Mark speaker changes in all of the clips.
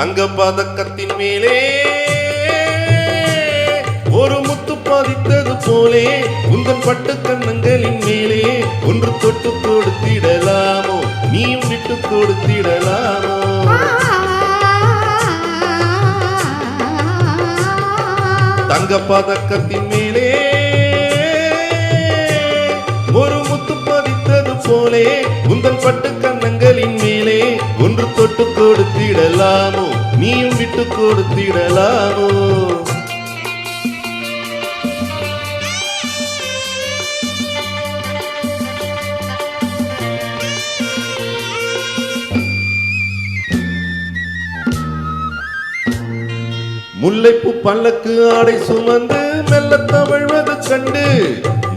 Speaker 1: தங்க பதக்கத்தின் மேலே ஒரு முத்து பதித்தது போலே உந்தன் பட்டு கண்ணங்களின் மேலே ஒன்று தொட்டு கொடுத்திடலாமோ நீயும் விட்டு கொடுத்திடலாமோ தங்க பதக்கத்தின் மேலே ஒரு முத்து பதித்தது போலே உந்தன் பட்டு கண்ணங்களின் மேலே ஒன்று தொட்டு கொடுத்திடலாமோ நீயும் விட்டு கொடுத்திடலாமோ முல்லைப்பூ பல்லக்கு ஆடை சுமந்து மெல்ல தவழ்வது கண்டு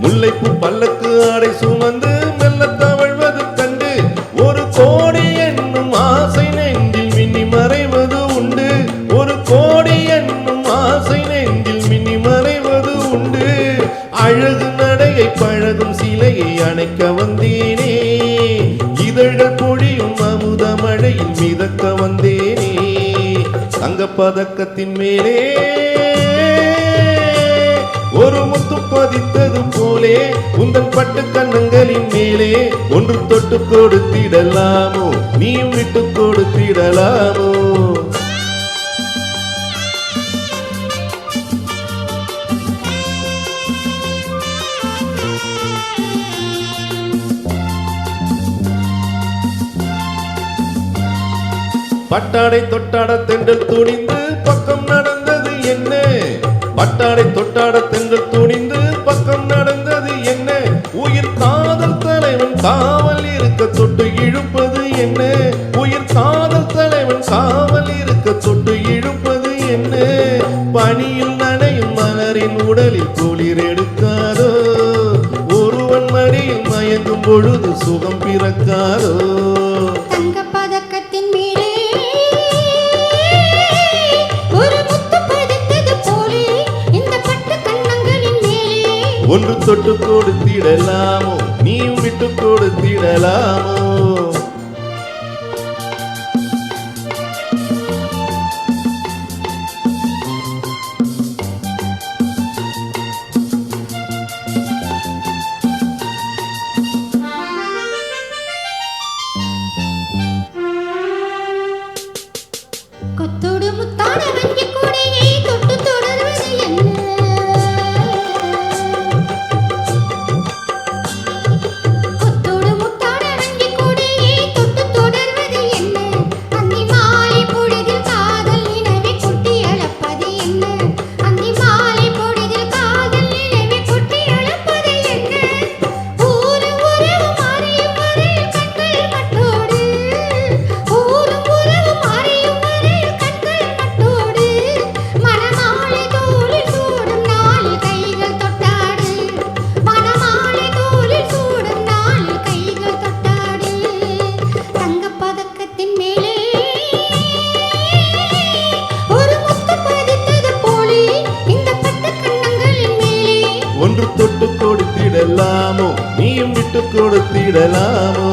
Speaker 1: முல்லைப்பூ பல்லக்கு ஆடை சுமந்து மெல்ல தவழ்வது கண்டு ஒரு கோடி என்னும் ஆசை நெஞ்சில் மின்னி மறைவது உண்டு ஒரு கோடி என்னும் ஆசை நெஞ்சில் மின்னி மறைவது உண்டு அழகு நடையை பழகும் சிலையை அணைக்க வந்தேனே இதழ்கள் பொழியும் அமுத மழையில் மிதக்க வந்தேனே தங்க பதக்கத்தின் மேலே ஒரு முத்து பதித்தது போலே உந்தன் பட்டு கண்ணங்களின் மேலே ஒன்று தொட்டு கொடுத்திடலாமோ நீயும் விட்டு கொடுத்திடலாமோ பட்டாடை தொட்டாட தென்றல் துணிந்து பக்கம் நடந்தது என்ன பட்டாடை தொட்டாட தென்றல் துணிந்து பக்கம் நடந்தது என்ன உயிர் காதல் தலைவன் காவல் இருக்க தொட்டு இழுப்பது என்ன உயிர் காதல் தலைவன் காவல் இருக்க தொட்டு இழுப்பது என்ன பனியில் நனையும் மலரின் உடலில் குளிர் எடுக்காதோ ஒருவன் மடியில் மயங்கும் பொழுது சுகம் பிறக்காதோ
Speaker 2: தங்க பதக்கத்தின் மேலே
Speaker 1: ஒன்று தொட்டு கொடுத்திடலாமோ நீயும் விட்டு கொடுத்திடலாமோ
Speaker 2: கொத்தோடு முத்தான வங்கி கூடையை தொட்டு தொடர்வது என்ன
Speaker 1: ஒன்று தொட்டு கொடுத்திடலாமோ நீயும் விட்டு கொடுத்திடலாமோ